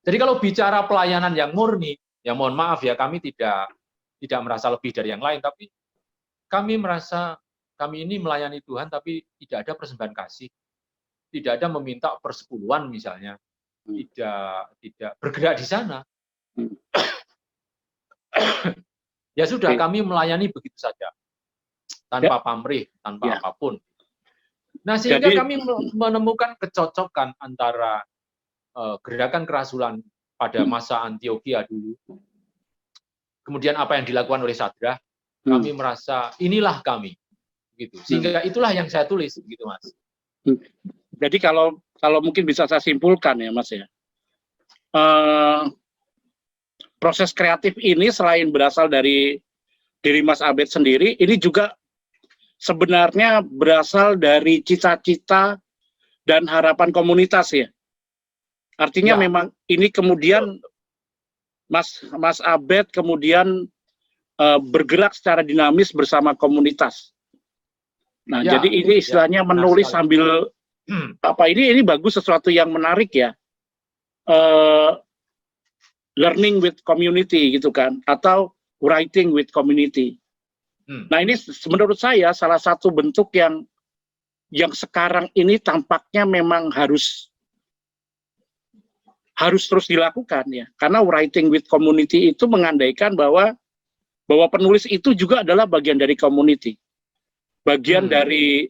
Speaker 2: Jadi kalau bicara pelayanan yang murni, ya mohon maaf ya, kami tidak merasa lebih dari yang lain, tapi kami merasa kami ini melayani Tuhan, tapi tidak ada persembahan kasih, tidak ada meminta persepuluhan misalnya, tidak bergerak di sana. Ya sudah, kami melayani begitu saja, tanpa pamrih, tanpa apapun. Nah, sehingga kami menemukan kecocokan antara gerakan kerasulan pada masa Antioquia dulu, kemudian apa yang dilakukan oleh Sadrah, kami merasa inilah kami, gitu. Sehingga itulah yang saya tulis, gitu, Mas.
Speaker 1: Jadi kalau mungkin bisa saya simpulkan ya, Mas ya, proses kreatif ini selain berasal dari diri Mas Abed sendiri, ini juga sebenarnya berasal dari cita-cita dan harapan komunitas ya. Artinya memang ini kemudian Mas Abed kemudian bergerak secara dinamis bersama komunitas. Nah, jadi ini istilahnya menulis sambil ini bagus, sesuatu yang menarik ya. Learning with community gitu kan, atau writing with community. Nah, ini menurut saya salah satu bentuk yang sekarang ini tampaknya memang harus terus dilakukan ya, karena writing with community itu mengandaikan bahwa penulis itu juga adalah bagian dari community, bagian dari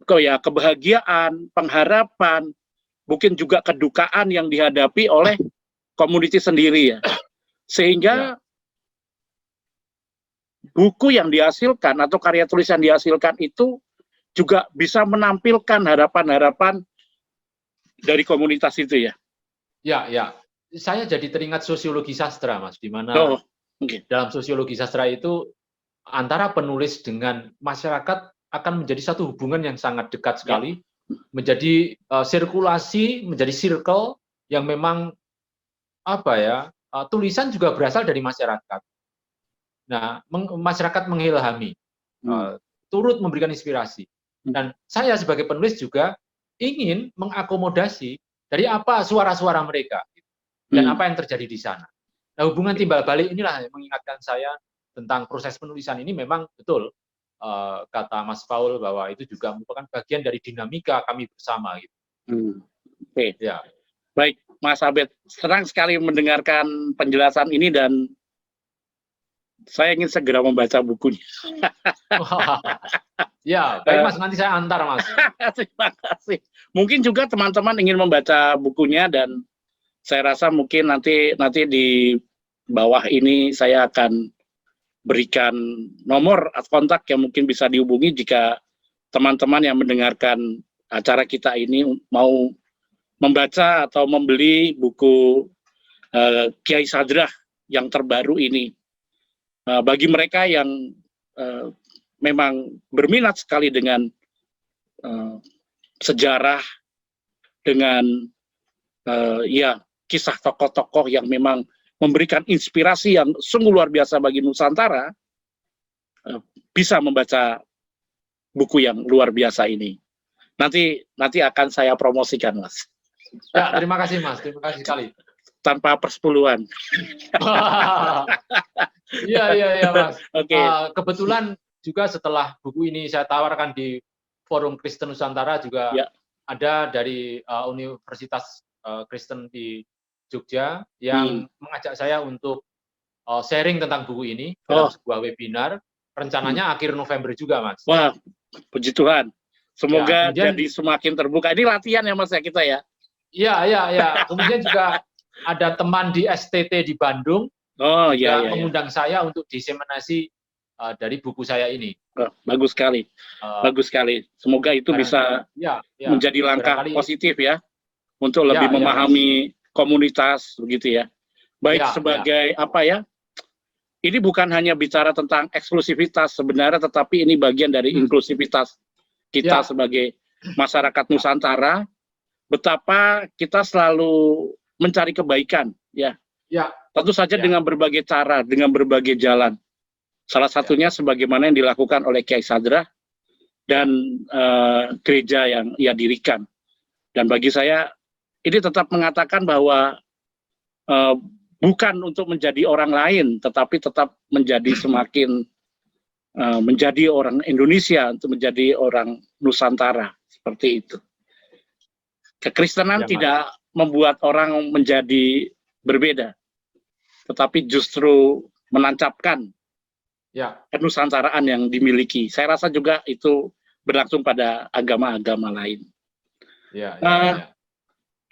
Speaker 1: kebahagiaan, pengharapan, mungkin juga kedukaan yang dihadapi oleh community sendiri ya, sehingga buku yang dihasilkan atau karya tulis yang dihasilkan itu juga bisa menampilkan harapan-harapan dari komunitas itu ya.
Speaker 2: Ya. Saya jadi teringat sosiologi sastra, Mas, di mana dalam sosiologi sastra itu antara penulis dengan masyarakat akan menjadi satu hubungan yang sangat dekat sekali, menjadi sirkulasi, menjadi circle yang memang tulisan juga berasal dari masyarakat. Nah, masyarakat mengilhami, turut memberikan inspirasi. Dan saya sebagai penulis juga ingin mengakomodasi dari apa suara-suara mereka dan apa yang terjadi di sana. Nah, hubungan timbal balik inilah yang mengingatkan saya tentang proses penulisan ini. Memang betul kata Mas Paul bahwa itu juga merupakan bagian dari dinamika kami bersama gitu.
Speaker 1: Ya. Baik, Mas Abed, senang sekali mendengarkan penjelasan ini dan saya ingin segera membaca bukunya.
Speaker 2: Ya, baik Mas, nanti saya antar, Mas.
Speaker 1: Terima kasih. Mungkin juga teman-teman ingin membaca bukunya dan saya rasa mungkin nanti di bawah ini saya akan berikan nomor kontak yang mungkin bisa dihubungi jika teman-teman yang mendengarkan acara kita ini mau membaca atau membeli buku Kiai Sadrah yang terbaru ini. Bagi mereka yang memang berminat sekali dengan sejarah, dengan kisah tokoh-tokoh yang memang memberikan inspirasi yang sungguh luar biasa bagi Nusantara, bisa membaca buku yang luar biasa ini. Nanti akan saya promosikan, Mas.
Speaker 2: Ya, terima kasih Mas, terima kasih sekali.
Speaker 1: Tanpa persepuluhan.
Speaker 2: Iya Mas.
Speaker 1: Oke.
Speaker 2: Kebetulan juga setelah buku ini saya tawarkan di Forum Kristen Nusantara juga
Speaker 1: Ya.
Speaker 2: ada dari Universitas Kristen di Jogja yang mengajak saya untuk sharing tentang buku ini dalam sebuah webinar. Rencananya akhir November juga, Mas.
Speaker 1: Wah, puji Tuhan. Semoga
Speaker 2: kemudian,
Speaker 1: jadi semakin terbuka. Ini latihan ya Mas ya kita ya?
Speaker 2: Iya. Kemudian juga ada teman di STT di Bandung juga mengundang saya untuk diseminasi dari buku saya ini.
Speaker 1: Bagus sekali, bagus sekali. Semoga itu bisa menjadi langkah positif ya, untuk lebih memahami komunitas begitu ya. Baik sebagai apa ya? Ini bukan hanya bicara tentang eksklusivitas sebenarnya, tetapi ini bagian dari inklusivitas kita sebagai masyarakat Nusantara. Betapa kita selalu mencari kebaikan, ya. Tentu saja dengan berbagai cara, dengan berbagai jalan. Salah satunya sebagaimana yang dilakukan oleh Kiai Sadrah dan gereja yang ia dirikan. Dan bagi saya ini tetap mengatakan bahwa bukan untuk menjadi orang lain, tetapi tetap menjadi semakin menjadi orang Indonesia, untuk menjadi orang Nusantara, seperti itu. Kekristenan tidak membuat orang menjadi berbeda, tetapi justru menancapkan kenusantaraan yang dimiliki. Saya rasa juga itu berlangsung pada agama-agama lain.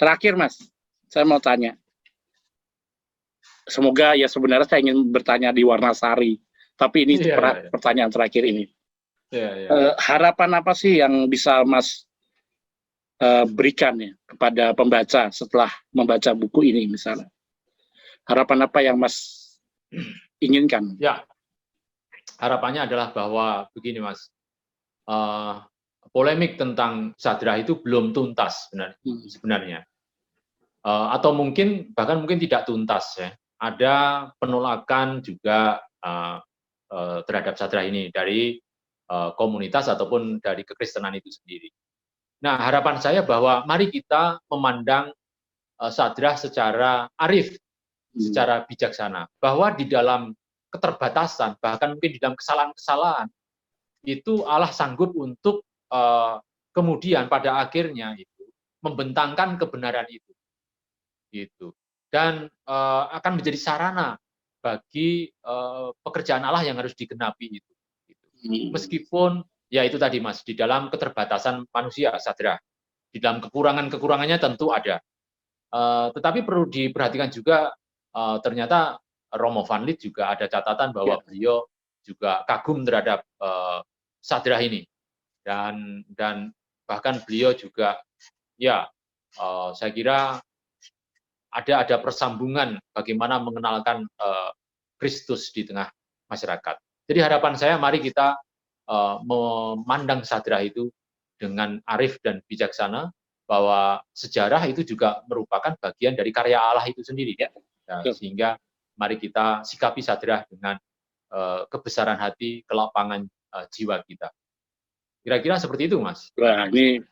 Speaker 1: Terakhir Mas, saya mau tanya. Semoga ya sebenarnya saya ingin bertanya di Warnasari, tapi ini pertanyaan terakhir ini. Harapan apa sih yang bisa Mas berikan ya kepada pembaca setelah membaca buku ini misalnya? Harapan apa yang Mas inginkan?
Speaker 2: Ya, harapannya adalah bahwa begini Mas, polemik tentang Sadrah itu belum tuntas sebenarnya. Atau bahkan mungkin tidak tuntas ya. Ada penolakan juga terhadap Sadrah ini dari komunitas ataupun dari kekristenan itu sendiri. Nah, harapan saya bahwa mari kita memandang Sadrah secara arif, secara bijaksana, bahwa di dalam keterbatasan, bahkan mungkin di dalam kesalahan-kesalahan, itu Allah sanggup untuk kemudian pada akhirnya itu membentangkan kebenaran itu. Gitu. Dan akan menjadi sarana bagi pekerjaan Allah yang harus digenapi itu. Meskipun ya itu tadi Mas, di dalam keterbatasan manusia Sadrah, di dalam kekurangannya tentu ada. Tetapi perlu diperhatikan juga ternyata Romo Van Lith juga ada catatan bahwa beliau juga kagum terhadap Sadrah ini, dan bahkan beliau juga saya kira ada persambungan bagaimana mengenalkan Kristus di tengah masyarakat. Jadi harapan saya mari kita memandang Sadrah itu dengan arif dan bijaksana, bahwa sejarah itu juga merupakan bagian dari karya Allah itu sendiri. Sehingga mari kita sikapi Sadrah dengan kebesaran hati, kelapangan jiwa kita. Kira-kira seperti itu, Mas.
Speaker 1: Wah, ini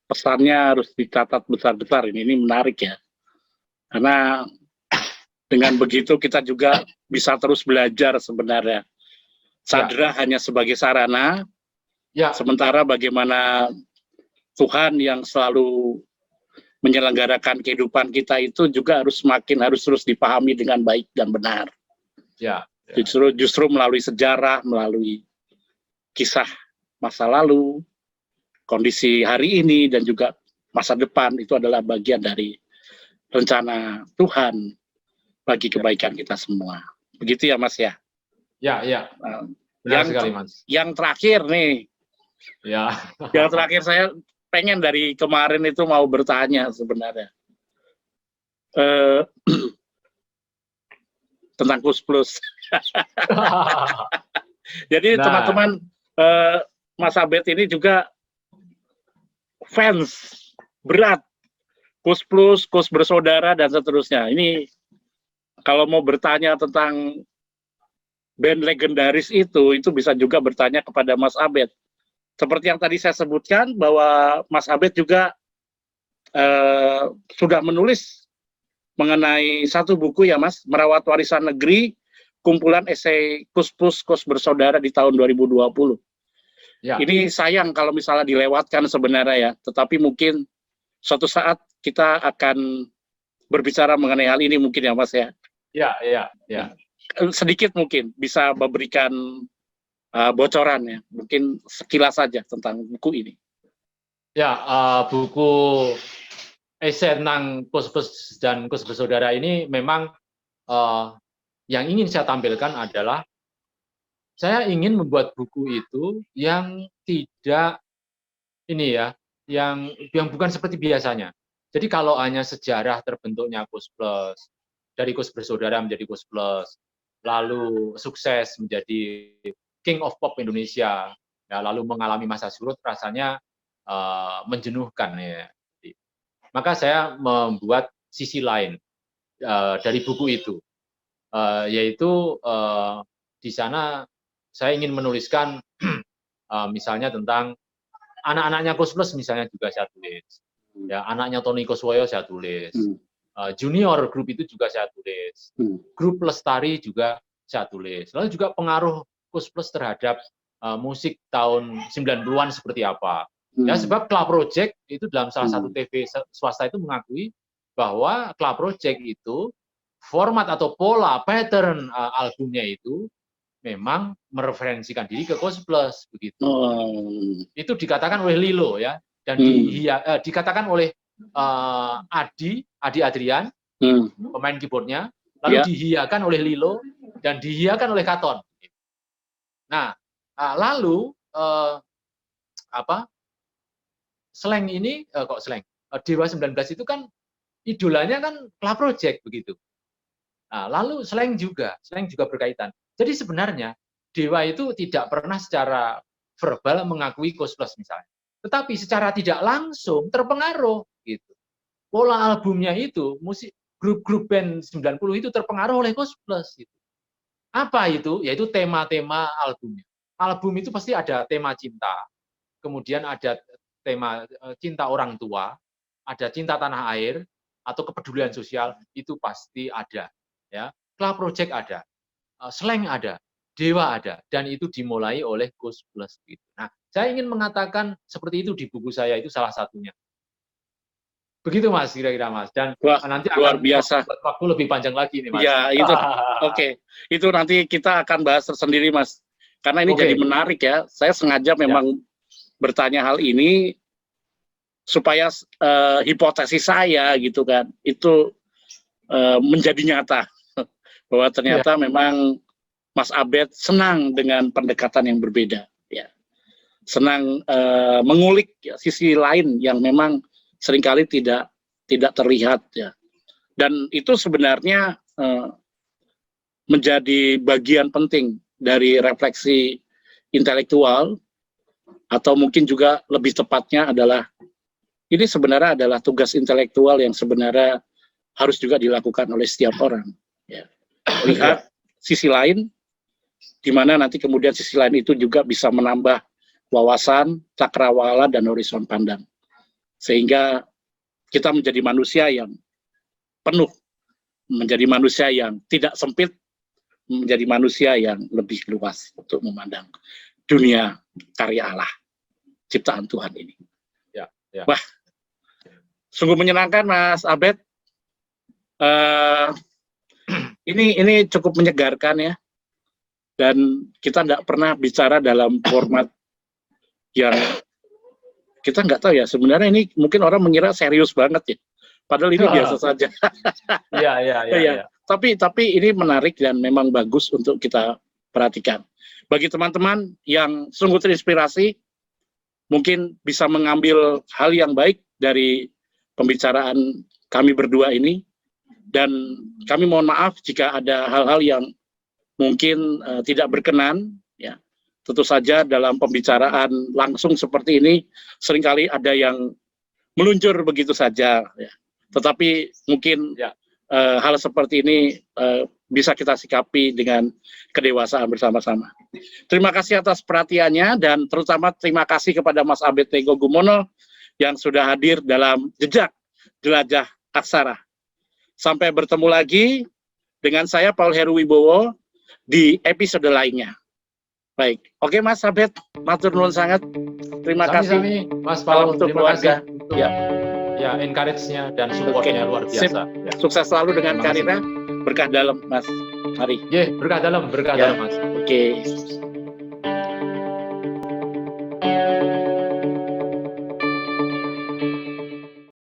Speaker 1: pesannya harus dicatat besar-besar. Ini menarik ya. Karena dengan begitu kita juga bisa terus belajar sebenarnya. Sadrah hanya sebagai sarana, sementara bagaimana Tuhan yang selalu menyelenggarakan kehidupan kita itu juga harus terus dipahami dengan baik dan benar. Justru melalui sejarah, melalui kisah masa lalu, kondisi hari ini, dan juga masa depan, itu adalah bagian dari rencana Tuhan bagi kebaikan kita semua. Begitu ya Mas ya?
Speaker 2: Benar sekali Mas.
Speaker 1: Yang terakhir nih, yang terakhir saya pengen dari kemarin itu mau bertanya sebenarnya tentang Kus+. Jadi teman-teman, Mas Abed ini juga fans berat Kus+, Kus Bersaudara, dan seterusnya. Ini kalau mau bertanya tentang band legendaris itu bisa juga bertanya kepada Mas Abed. seperti yang tadi saya sebutkan bahwa Mas Abed juga sudah menulis mengenai satu buku ya Mas, Merawat Warisan Negeri, kumpulan esai Kus-Plus Kos Bersaudara di tahun 2020.
Speaker 2: Ya.
Speaker 1: Ini sayang kalau misalnya dilewatkan sebenarnya ya, tetapi mungkin suatu saat kita akan berbicara mengenai hal ini mungkin ya Mas ya.
Speaker 2: Ya.
Speaker 1: Sedikit mungkin bisa memberikan bocoran ya, mungkin sekilas saja tentang buku ini.
Speaker 2: Ya, buku esai tentang Kus-Plus dan Kos Bersaudara ini memang yang ingin saya tampilkan adalah saya ingin membuat buku itu yang tidak ini ya, yang bukan seperti biasanya. Jadi kalau hanya sejarah terbentuknya Kus-Plus, dari Kos Bersaudara menjadi Kus-Plus, lalu sukses menjadi King of Pop Indonesia, ya, lalu mengalami masa surut, rasanya menjenuhkan ya. Maka saya membuat sisi lain dari buku itu, yaitu di sana saya ingin menuliskan misalnya tentang anak-anaknya Kus-Plus misalnya juga saya tulis, ya anaknya Tony Kuswoyo saya tulis, junior grup itu juga saya tulis, grup Lestari juga saya tulis, lalu juga pengaruh Kus-Plus terhadap musik tahun 90-an seperti apa. Ya sebab Club Project itu dalam salah satu TV swasta itu mengakui bahwa Club Project itu format atau pola pattern albumnya itu memang mereferensikan diri ke Kus-Plus begitu. Itu dikatakan oleh Lilo ya, dan dikatakan oleh Adi Adrian, pemain keyboardnya, lalu dihiakan oleh Lilo dan dihiakan oleh Katon. Nah, lalu slang ini Dewa 19 itu kan idolanya kan Club Project begitu. Nah, lalu slang juga berkaitan. Jadi sebenarnya Dewa itu tidak pernah secara verbal mengakui Kus-Plus misalnya, tetapi secara tidak langsung terpengaruh gitu. Pola albumnya itu, musik grup-grup band 90 itu terpengaruh oleh Kus-Plus gitu. Apa itu? Yaitu tema-tema albumnya. Album itu pasti ada tema cinta, kemudian ada tema cinta orang tua, ada cinta tanah air atau kepedulian sosial, itu pasti ada ya. Club Project ada, slang ada, Dewa ada, dan itu dimulai oleh Kus-Plus gitu. Nah, saya ingin mengatakan seperti itu di buku saya, itu salah satunya. Begitu Mas, kira-kira Mas. Dan nanti
Speaker 1: luar
Speaker 2: akan
Speaker 1: biasa.
Speaker 2: Waktu lebih panjang lagi nih Mas.
Speaker 1: Ya, itu oke. Itu nanti kita akan bahas tersendiri Mas. Karena ini jadi menarik ya. Saya sengaja memang bertanya hal ini supaya hipotesis saya gitu kan, itu menjadi nyata. Bahwa ternyata memang Mas Abed senang dengan pendekatan yang berbeda, ya. Senang mengulik ya, sisi lain yang memang seringkali tidak terlihat, ya. Dan itu sebenarnya menjadi bagian penting dari refleksi intelektual, atau mungkin juga lebih tepatnya adalah ini sebenarnya adalah tugas intelektual yang sebenarnya harus juga dilakukan oleh setiap orang, ya. Lihat sisi lain, di mana nanti kemudian sisi lain itu juga bisa menambah wawasan, cakrawala, dan horizon pandang. Sehingga kita menjadi manusia yang penuh, menjadi manusia yang tidak sempit, menjadi manusia yang lebih luas untuk memandang dunia karya Allah, ciptaan Tuhan ini.
Speaker 2: Ya.
Speaker 1: Wah, sungguh menyenangkan Mas Abed. Ini cukup menyegarkan ya. Dan kita nggak pernah bicara dalam format yang kita nggak tahu ya, sebenarnya ini mungkin orang mengira serius banget ya, padahal ini biasa saja.
Speaker 2: Iya.
Speaker 1: Tapi ini menarik dan memang bagus untuk kita perhatikan. Bagi teman-teman yang sungguh terinspirasi, mungkin bisa mengambil hal yang baik dari pembicaraan kami berdua ini, dan kami mohon maaf jika ada hal-hal yang mungkin tidak berkenan, ya. Tentu saja dalam pembicaraan langsung seperti ini seringkali ada yang meluncur begitu saja, ya. Tetapi mungkin hal seperti ini bisa kita sikapi dengan kedewasaan bersama-sama. Terima kasih atas perhatiannya, dan terutama terima kasih kepada Mas Abed Teguh Gumono yang sudah hadir dalam Jejak Jelajah Aksara. Sampai bertemu lagi dengan saya Paul Heru Wibowo di episode lainnya. Baik, oke Mas Abed, matur nuwun sangat. Terima kasih.
Speaker 2: Sami-sami, Mas
Speaker 1: Salam
Speaker 2: Paul.
Speaker 1: untuk
Speaker 2: Terima
Speaker 1: keluarga.
Speaker 2: kasih untuk
Speaker 1: Ya.
Speaker 2: ya encourage-nya dan support-nya luar
Speaker 1: Sip.
Speaker 2: biasa. Ya.
Speaker 1: Sukses selalu dengan
Speaker 2: Terima kasih.
Speaker 1: karirnya. Berkah dalam, Mas. Mari.
Speaker 2: Berkah dalam
Speaker 1: Ya.
Speaker 2: Mas.
Speaker 1: Oke.